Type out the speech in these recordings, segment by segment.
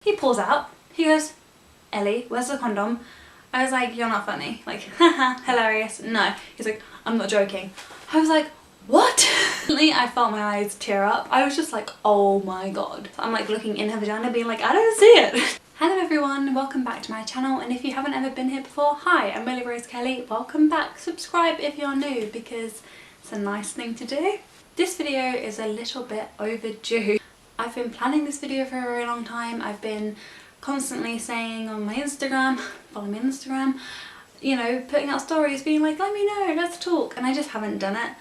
He pulls out, he goes, "Ellie, where's the condom?" I was like, "You're not funny." Like, haha, hilarious. No. He's like, "I'm not joking." I was like, "What?" Suddenly I felt my eyes tear up. I was just like, oh my god. I'm like looking in her vagina being like, I don't see it. Hello everyone, welcome back to my channel, and if you haven't ever been here before, hi, I'm Millie Rose Kelly. Welcome back. Subscribe if you're new because it's a nice thing to do. This video is a little bit overdue. I've been planning this video for a very long time. I've been constantly saying on my Instagram, follow me on Instagram, you know, putting out stories being like, let me know, let's talk, and I just haven't done it.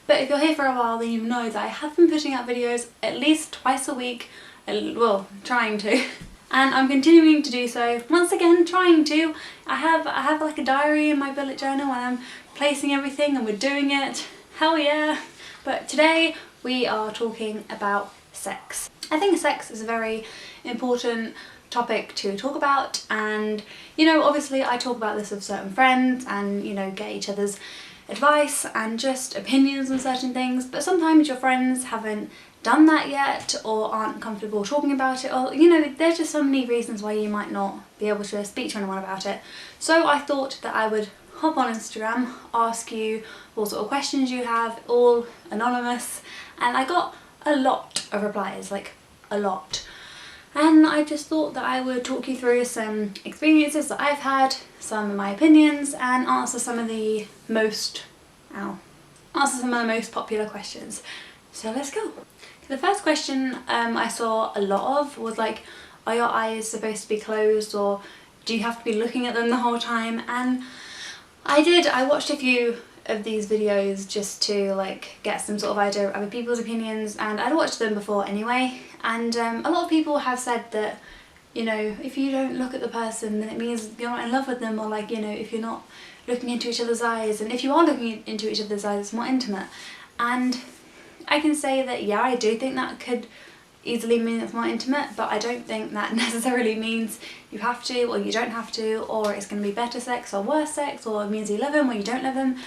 But if you're here for a while, then you know that I have been putting out videos at least twice a week, well, trying to, and I'm continuing to do so. Once again, trying to. I have like a diary in my bullet journal and I'm placing everything and we're doing it. Hell yeah. But today we are talking about sex. I think sex is a very important topic to talk about, and you know, obviously I talk about this with certain friends and, you know, get each other's advice and just opinions on certain things, but sometimes your friends haven't done that yet or aren't comfortable talking about it, or you know, there's just so many reasons why you might not be able to speak to anyone about it. So I thought that I would hop on Instagram, ask you what sort of questions you have, all anonymous, and I got a lot of replies, like a lot. And I just thought that I would talk you through some experiences that I've had, some of my opinions, and answer some of the most popular questions. So let's go. The first question I saw a lot of was like, are your eyes supposed to be closed, or do you have to be looking at them the whole time? And I watched a few of these videos just to like get some sort of idea of other people's opinions, and I'd watched them before anyway, and a lot of people have said that, you know, if you don't look at the person then it means you're not in love with them, or like, you know, if you're not looking into each other's eyes, and if you are looking into each other's eyes it's more intimate. And I can say that yeah, I do think that could easily mean it's more intimate, but I don't think that necessarily means you have to or you don't have to, or it's going to be better sex or worse sex, or it means you love him or you don't love him.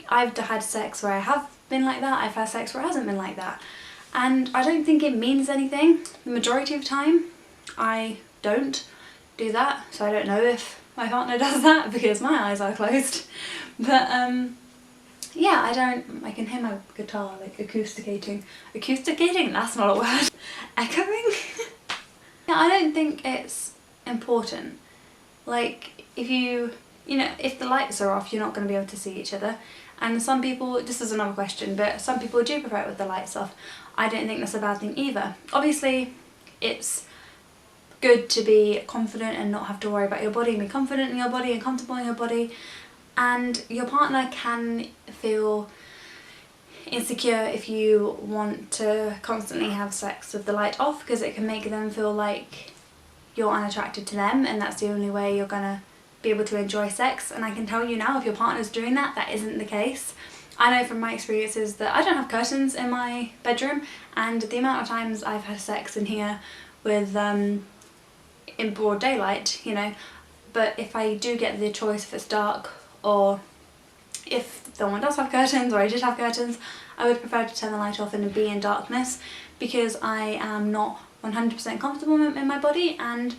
I've had sex where I have been like that, I've had sex where it hasn't been like that, and I don't think it means anything. The majority of the time I don't do that, so I don't know if my partner does that because my eyes are closed. But yeah, I can hear my guitar like acousticating, that's not a word, echoing. Yeah, I don't think it's important. Like if you know, if the lights are off you're not going to be able to see each other. And some people, this is another question, but some people do prefer it with the lights off. I don't think that's a bad thing either. Obviously it's good to be confident and not have to worry about your body, and be confident in your body and comfortable in your body, and your partner can feel insecure if you want to constantly have sex with the light off, because it can make them feel like you're unattracted to them, and that's the only way you're gonna be able to enjoy sex. And I can tell you now, if your partner's doing that, that isn't the case. I know from my experiences that I don't have curtains in my bedroom, and the amount of times I've had sex in here with in broad daylight, you know, but if I do get the choice, if it's dark or if someone does have curtains or I did have curtains, I would prefer to turn the light off and be in darkness, because I am not 100% comfortable in my body. And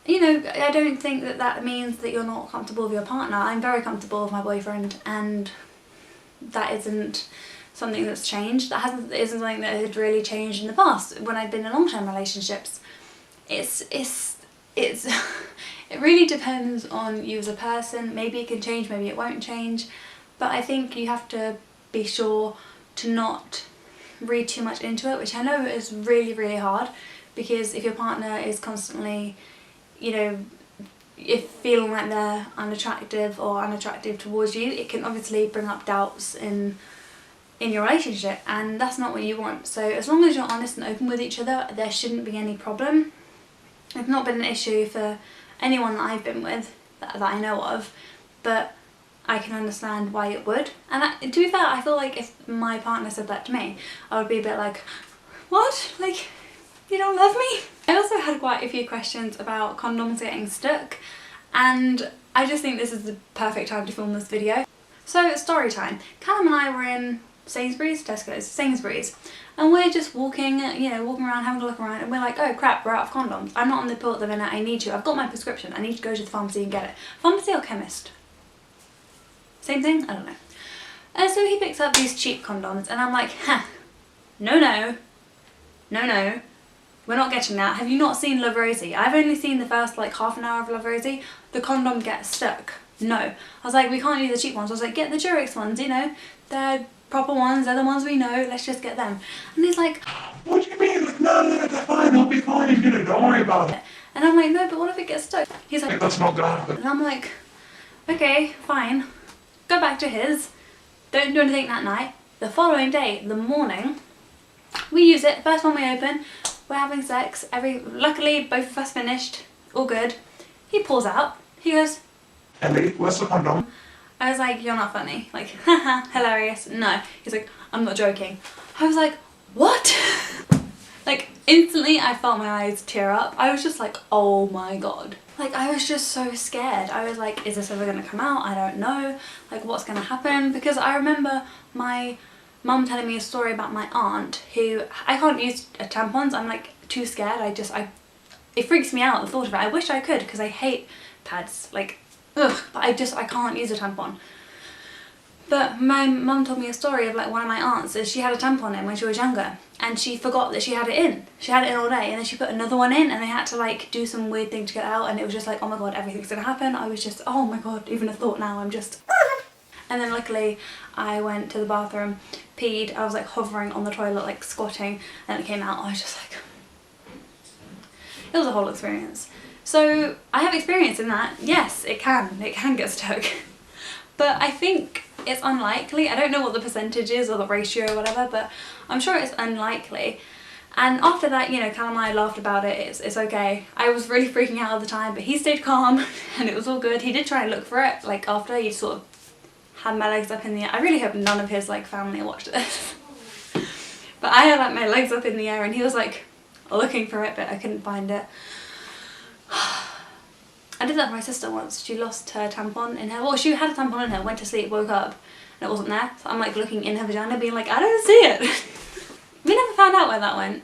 you know, I don't think that that means that you're not comfortable with your partner. I'm very comfortable with my boyfriend, and that isn't something that's changed. That isn't something that had really changed in the past when I've been in long-term relationships. It really depends on you as a person. Maybe it can change, maybe it won't change, but I think you have to be sure to not read too much into it, which I know is really, really hard, because if your partner is constantly, you know, if feeling like they're unattractive or unattractive towards you, it can obviously bring up doubts in your relationship, and that's not what you want. So as long as you're honest and open with each other, there shouldn't be any problem. It's not been an issue for anyone that I've been with that I know of, but I can understand why it would. And to be fair, I feel like if my partner said that to me, I would be a bit like, what? Like, you don't love me? I also had quite a few questions about condoms getting stuck, and I just think this is the perfect time to film this video. So, story time. Callum and I were in Sainsbury's, And we're just walking, you know, walking around, having a look around, and we're like, oh crap, we're out of condoms. I'm not on the pill at the minute, I need to. I've got my prescription, I need to go to the pharmacy and get it. Pharmacy or chemist? Same thing? I don't know. And so he picks up these cheap condoms, and I'm like, no, we're not getting that. Have you not seen Love Rosie? I've only seen the first like half an hour of Love Rosie. The condom gets stuck. No. I was like, we can't use the cheap ones. I was like, get the Durex ones, you know. They're proper ones, they're the ones we know, let's just get them. And he's like, what do you mean? Like, no, they're fine, I'll be fine, you know, don't worry about it. And I'm like, no, but what if it gets stuck? He's like, That's not gonna happen. and I'm like, okay, fine. Go back to his. Don't do anything that night. The following day, the morning, we use it. First one we open, we're having sex. Luckily, both of us finished. All good. He pulls out. He goes, Ellie, where's the condom? I was like, you're not funny. Like, haha, hilarious. No. He's like, I'm not joking. I was like, what? Like, instantly I felt my eyes tear up. I was just like, oh my god. Like, I was just so scared. I was like, is this ever gonna come out? I don't know. Like, what's gonna happen? Because I remember my mum telling me a story about my aunt who, I can't use tampons. I'm like too scared. It freaks me out, the thought of it. I wish I could because I hate pads. Like, ugh, but I can't use a tampon. But my mum told me a story of like one of my aunts is she had a tampon in when she was younger and she forgot that she had it in. She had it in all day and then she put another one in and they had to like do some weird thing to get out and it was just like, oh my god, everything's gonna happen. I was just, oh my god, even a thought now, I'm just... And then luckily I went to the bathroom, peed, I was like hovering on the toilet, like squatting, and it came out. I was just like... It was a whole experience. So I have experience in that. Yes, it can get stuck. But I think it's unlikely. I don't know what the percentage is or the ratio or whatever, but I'm sure it's unlikely. And after that, you know, Cal and I laughed about it. It's okay. I was really freaking out at the time, but he stayed calm and it was all good. He did try and look for it, like after he sort of had my legs up in the air. I really hope none of his like family watched this. But I had like my legs up in the air and he was like looking for it, but I couldn't find it. I did that for my sister once. She lost her tampon in her, well, she had a tampon in her, went to sleep, woke up and it wasn't there. So I'm like looking in her vagina being like, I don't see it. We never found out where that went.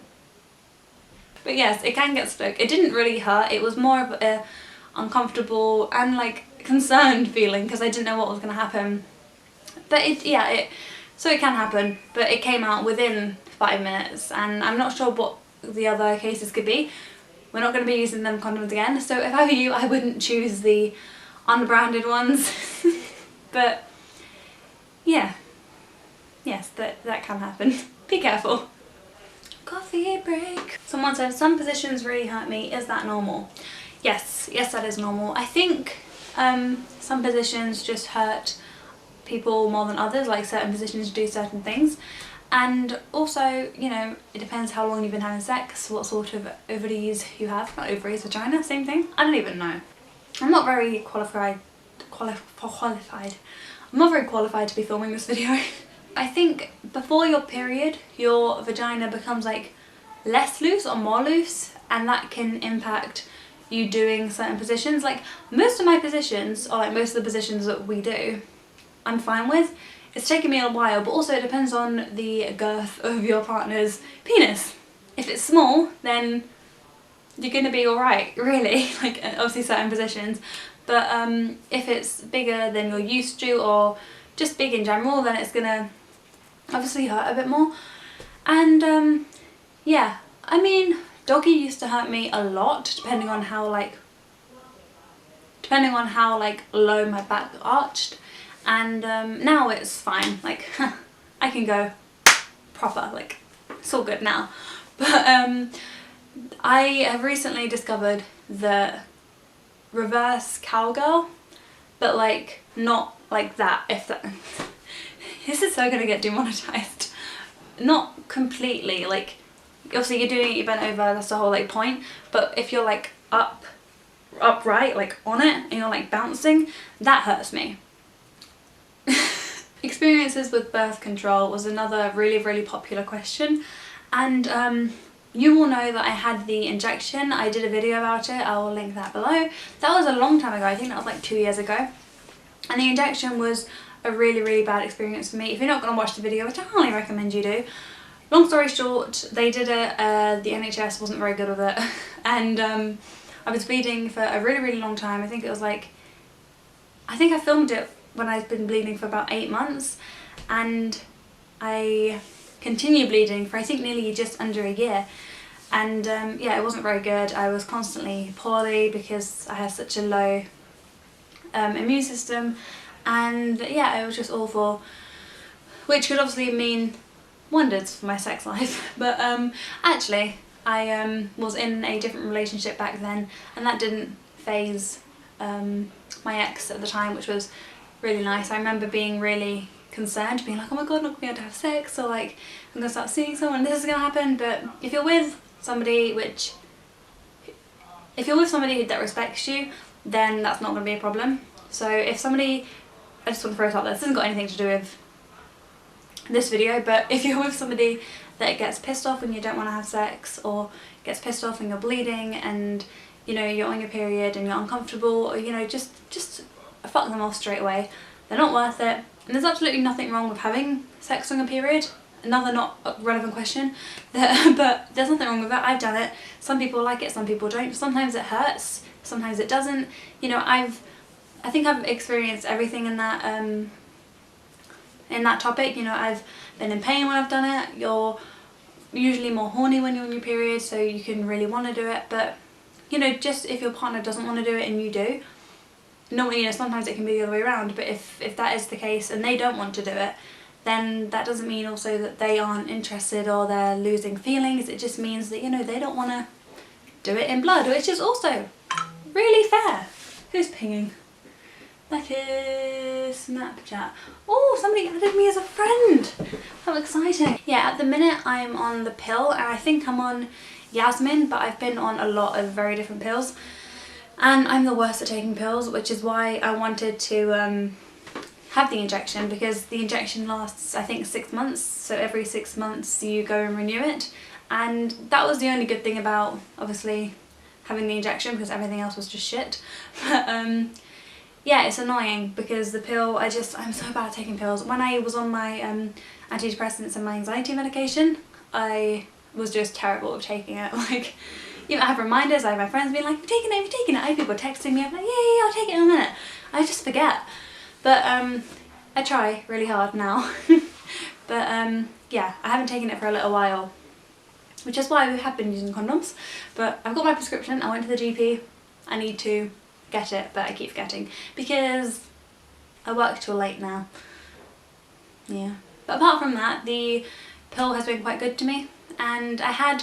But yes, it can get stuck. It didn't really hurt. It was more of a uncomfortable and like concerned feeling because I didn't know what was going to happen. But so it can happen, but it came out within 5 minutes and I'm not sure what the other cases could be. We're not going to be using them condoms again, so if I were you, I wouldn't choose the unbranded ones. But yeah, yes, that can happen. Be careful. Coffee break. Someone said, some positions really hurt me. Is that normal? Yes, that is normal. I think some positions just hurt people more than others, like certain positions do certain things. And also, you know, it depends how long you've been having sex, what sort of ovaries you have. Not ovaries, vagina, same thing. I don't even know. I'm not very qualified. I'm not very qualified to be filming this video. I think before your period, your vagina becomes like less loose or more loose, and that can impact you doing certain positions. Like most of my positions, or like most of the positions that we do, I'm fine with. It's taken me a while, but also it depends on the girth of your partner's penis. If it's small, then you're gonna be alright, really, like obviously certain positions. But if it's bigger than you're used to, or just big in general, then it's gonna obviously hurt a bit more. And yeah, I mean, doggy used to hurt me a lot, depending on how low my back arched. And now it's fine, like I can go proper, like it's all good now. But I have recently discovered the reverse cowgirl, but like not like that, if that this is so gonna get demonetized. Not completely, like obviously you're doing it, you bent over, that's the whole like point, but if you're like upright, like on it, and you're like bouncing, that hurts me. Experiences with birth control was another really popular question, and you will know that I had the injection. I did a video about it, I will link that below. That was a long time ago, I think that was like 2 years ago, and the injection was a really bad experience for me. If you're not going to watch the video, which I highly recommend you do, long story short, they did it, the NHS wasn't very good with it, and I was bleeding for a really, really long time. I think it was like, I think I filmed it when I'd been bleeding for about 8 months, and I continued bleeding for I think nearly just under a year. And yeah, it wasn't very good. I was constantly poorly because I had such a low immune system, and yeah, it was just awful, which could obviously mean wonders for my sex life. But actually I was in a different relationship back then, and that didn't phase my ex at the time, which was really nice. I remember being really concerned, being like, oh my god, I'm not gonna be able to have sex, or like I'm gonna start seeing someone, this is gonna happen. But if you're with somebody that respects you, then that's not going to be a problem. So if somebody, I just want to throw this out there, this hasn't got anything to do with this video, but if you're with somebody that gets pissed off when you don't want to have sex, or gets pissed off when you're bleeding and you know you're on your period and you're uncomfortable, or you know, just fuck them off straight away. They're not worth it, and there's absolutely nothing wrong with having sex on your period. Another not relevant question, but there's nothing wrong with that. I've done it. Some people like it, some people don't. Sometimes it hurts, sometimes it doesn't. You know, I think I've experienced everything in that topic. You know, I've been in pain when I've done it. You're usually more horny when you're on your period, so you can really want to do it. But you know, just if your partner doesn't want to do it and you do, normally, you know, sometimes it can be the other way around. But if that is the case and they don't want to do it, then that doesn't mean also that they aren't interested or they're losing feelings. It just means that, you know, they don't want to do it in blood, which is also really fair. Who's pinging? That is Snapchat. Oh, somebody added me as a friend. How exciting. Yeah, at the minute I'm on the pill, and I think I'm on Yasmin, but I've been on a lot of very different pills, and I'm the worst at taking pills, which is why I wanted to have the injection, because the injection lasts I think 6 months, so every 6 months you go and renew it. And that was the only good thing about obviously having the injection, because everything else was just shit. But yeah, it's annoying because the pill, I'm so bad at taking pills. When I was on my antidepressants and my anxiety medication, I was just terrible at taking it. Like, you know, I have reminders, I have my friends being like, have you taken it, have you taken it? I have people texting me, I'm like, yeah, I'll take it in a minute. I just forget. But I try really hard now. But yeah, I haven't taken it for a little while, which is why we have been using condoms. But I've got my prescription, I went to the GP, I need to get it, but I keep forgetting because I work till late now. Yeah. But apart from that, the pill has been quite good to me, and I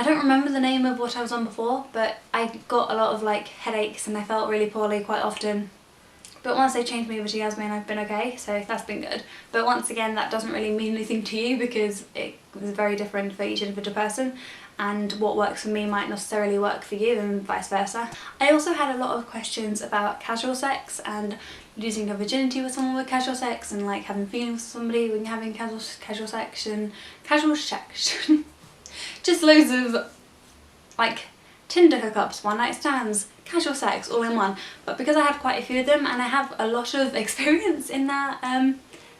don't remember the name of what I was on before, but I got a lot of like headaches and I felt really poorly quite often. But once they changed me over to Yasmin, I've been okay, so that's been good. But once again, that doesn't really mean anything to you because it was very different for each individual person, and what works for me might not necessarily work for you, and vice versa. I also had a lot of questions about casual sex and losing your virginity with someone with casual sex, and like having feelings with somebody when you're having casual sex and casual sex. Just loads of like Tinder hookups, one night stands, casual sex all in one. But because I had quite a few of them and I have a lot of experience in that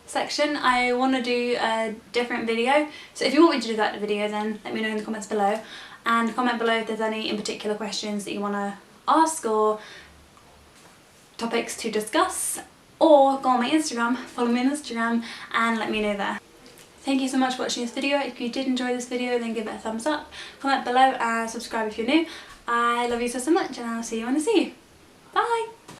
section, I want to do a different video. So if you want me to do that video, then let me know in the comments below, and comment below if there's any in particular questions that you want to ask or topics to discuss, or go on my Instagram, follow me on Instagram and let me know there. Thank you so much for watching this video. If you did enjoy this video, then give it a thumbs up, comment below and subscribe if you're new. I love you so much, and I'll see you when I see you. Bye!